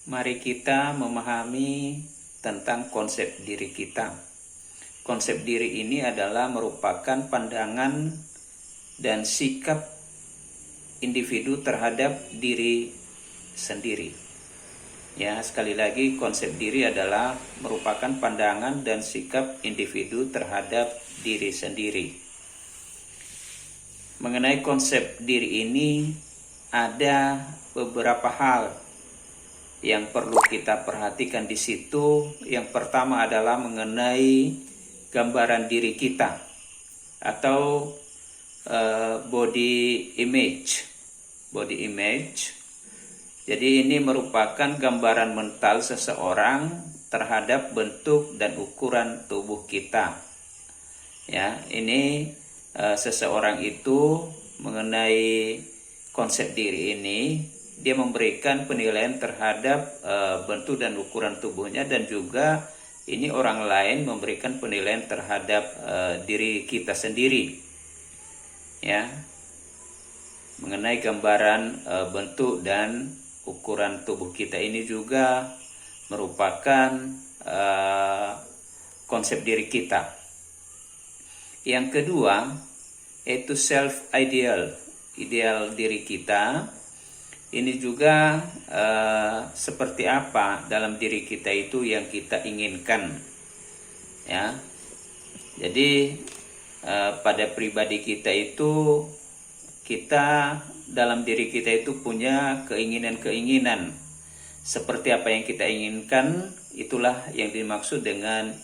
Mari kita memahami tentang konsep diri kita. Konsep diri ini adalah merupakan pandangan dan sikap individu terhadap diri sendiri. Ya, sekali lagi konsep diri adalah merupakan pandangan dan sikap individu terhadap diri sendiri. Mengenai konsep diri ini ada beberapa hal yang perlu kita perhatikan di situ. Yang pertama adalah mengenai gambaran diri kita atau body image. Body image. Jadi ini merupakan gambaran mental seseorang terhadap bentuk dan ukuran tubuh kita. Ya, ini seseorang itu mengenai konsep diri ini, dia memberikan penilaian terhadap bentuk dan ukuran tubuhnya, dan juga ini orang lain memberikan penilaian terhadap diri kita sendiri. Ya, mengenai gambaran bentuk dan ukuran tubuh kita ini juga merupakan konsep diri kita. Yang kedua yaitu self ideal, ideal diri kita. Ini juga seperti apa dalam diri kita itu yang kita inginkan. Ya, jadi pada pribadi kita itu, kita dalam diri kita itu punya keinginan-keinginan. Seperti apa yang kita inginkan, itulah yang dimaksud dengan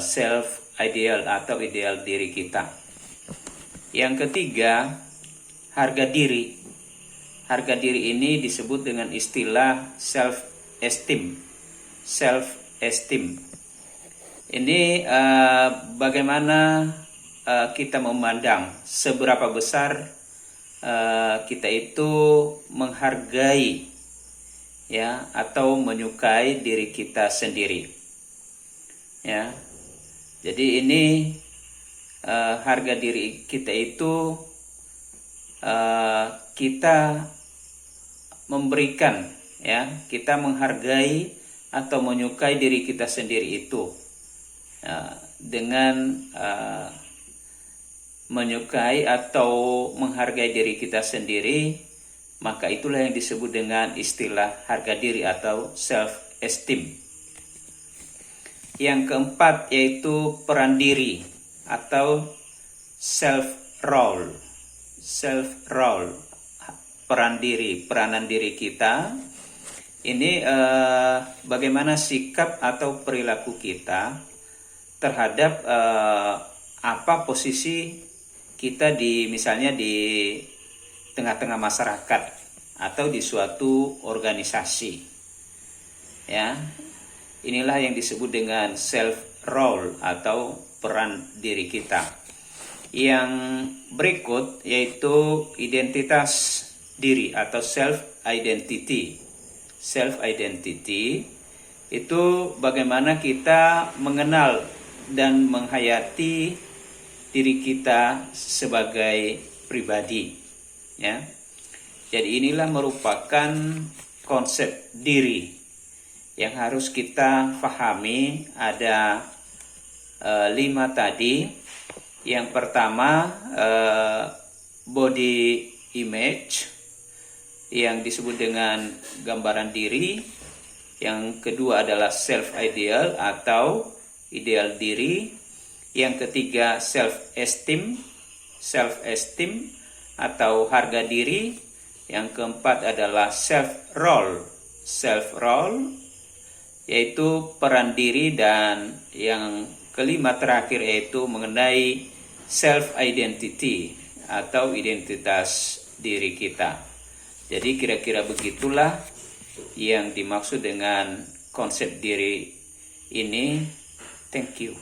self ideal atau ideal diri kita. Yang ketiga, harga diri. Harga diri ini disebut dengan istilah self-esteem. Self-esteem. Ini bagaimana kita memandang seberapa besar kita itu menghargai, ya, atau menyukai diri kita sendiri. Ya. Jadi ini harga diri kita itu kita memberikan, ya, kita menghargai atau menyukai diri kita sendiri itu dengan menyukai atau menghargai diri kita sendiri, maka itulah yang disebut dengan istilah harga diri atau self-esteem. Yang keempat yaitu peran diri atau self-role. Self-role, peran diri, peranan diri kita. Ini bagaimana sikap atau perilaku kita terhadap apa posisi kita misalnya di tengah-tengah masyarakat atau di suatu organisasi. Ya, inilah yang disebut dengan self-role atau peran diri kita. Yang berikut yaitu identitas diri atau self-identity. Self-identity itu bagaimana kita mengenal dan menghayati diri kita sebagai pribadi. Ya. Jadi inilah merupakan konsep diri yang harus kita pahami. Ada 5 tadi. Yang pertama body image yang disebut dengan gambaran diri. Yang kedua adalah self ideal atau ideal diri. Yang ketiga self-esteem atau harga diri. Yang keempat adalah self-role yaitu peran diri, dan yang kelima terakhir yaitu mengenai self-identity atau identitas diri kita. Jadi kira-kira begitulah yang dimaksud dengan konsep diri ini. Thank you.